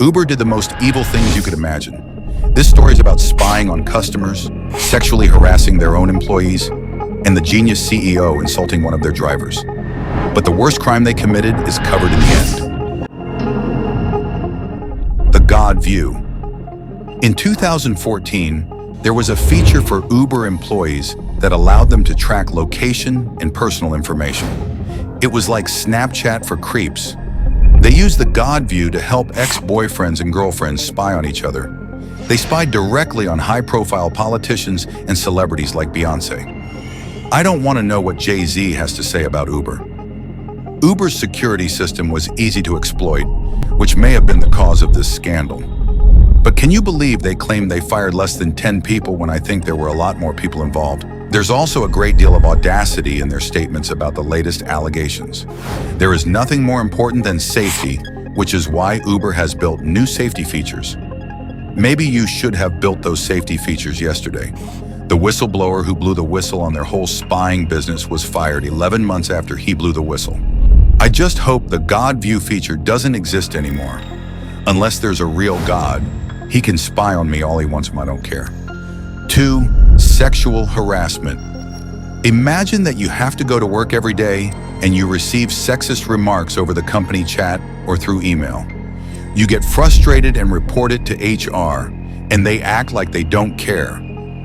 Uber did the most evil things you could imagine. This story is about spying on customers, sexually harassing their own employees, and the genius CEO insulting one of their drivers. But the worst crime they committed is covered in the end. The God View. In 2014, there was a feature for Uber employees that allowed them to track location and personal information. It was like Snapchat for creeps. They used the God View to help ex-boyfriends and girlfriends spy on each other. They spied directly on high-profile politicians and celebrities like Beyonce. I don't want to know what Jay-Z has to say about Uber. Uber's security system was easy to exploit, which may have been the cause of this scandal. But can you believe they claimed they fired less than 10 people when I think there were a lot more people involved? There's also a great deal of audacity in their statements about the latest allegations. There is nothing more important than safety, which is why Uber has built new safety features. Maybe you should have built those safety features yesterday. The whistleblower who blew the whistle on their whole spying business was fired 11 months after he blew the whistle. I just hope the God View feature doesn't exist anymore. Unless there's a real God, he can spy on me all he wants, I don't care. 2. Sexual harassment. Imagine that you have to go to work every day and you receive sexist remarks over the company chat or through email. You get frustrated and report it to HR, and they act like they don't care.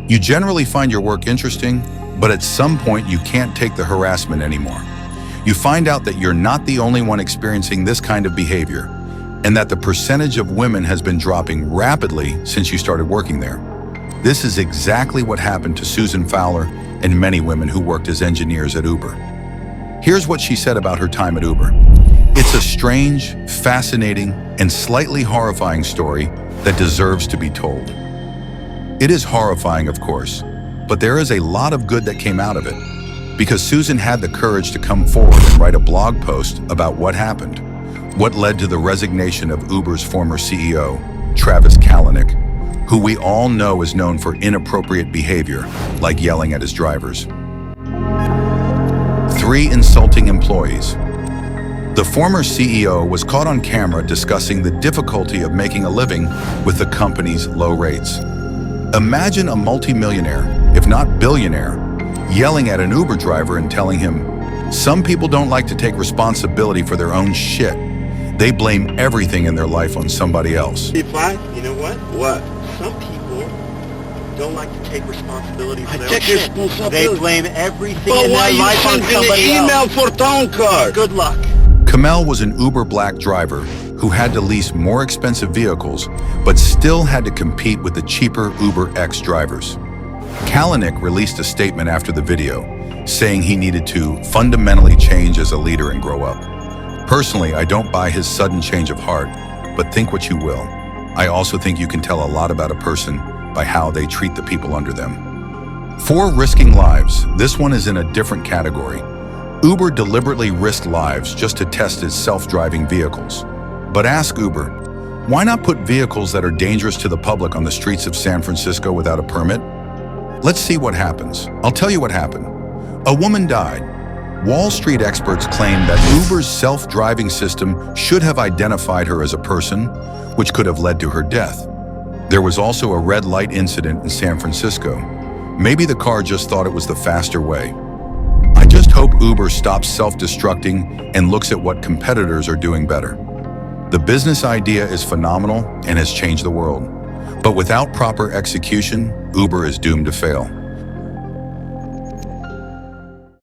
You generally find your work interesting, but at some point you can't take the harassment anymore. You find out that you're not the only one experiencing this kind of behavior, and that the percentage of women has been dropping rapidly since you started working there. This is exactly what happened to Susan Fowler and many women who worked as engineers at Uber. Here's what she said about her time at Uber. It's a strange, fascinating, and slightly horrifying story that deserves to be told. It is horrifying, of course, but there is a lot of good that came out of it, because Susan had the courage to come forward and write a blog post about what happened, what led to the resignation of Uber's former CEO, Travis Kalanick, who we all know is known for inappropriate behavior, like yelling at his drivers. 3. Insulting employees. The former CEO was caught on camera discussing the difficulty of making a living with the company's low rates. Imagine a multimillionaire, if not billionaire, yelling at an Uber driver and telling him, "Some people don't like to take responsibility for their own shit. They blame everything in their life on somebody else." You know what? What? Some people don't like to take responsibility for their own shit. They blame everything in their life on somebody else. Email for phone card. Good luck. Kamel was an Uber Black driver who had to lease more expensive vehicles, but still had to compete with the cheaper Uber X drivers. Kalanick released a statement after the video, saying he needed to fundamentally change as a leader and grow up. Personally, I don't buy his sudden change of heart, but think what you will. I also think you can tell a lot about a person by how they treat the people under them. 4. Risking lives. This one is in a different category. Uber deliberately risked lives just to test its self-driving vehicles. But ask Uber, why not put vehicles that are dangerous to the public on the streets of San Francisco without a permit? Let's see what happens. I'll tell you what happened. A woman died. Wall Street experts claim that Uber's self-driving system should have identified her as a person, which could have led to her death. There was also a red light incident in San Francisco. Maybe the car just thought it was the faster way. I just hope Uber stops self-destructing and looks at what competitors are doing better. The business idea is phenomenal and has changed the world. But without proper execution, Uber is doomed to fail.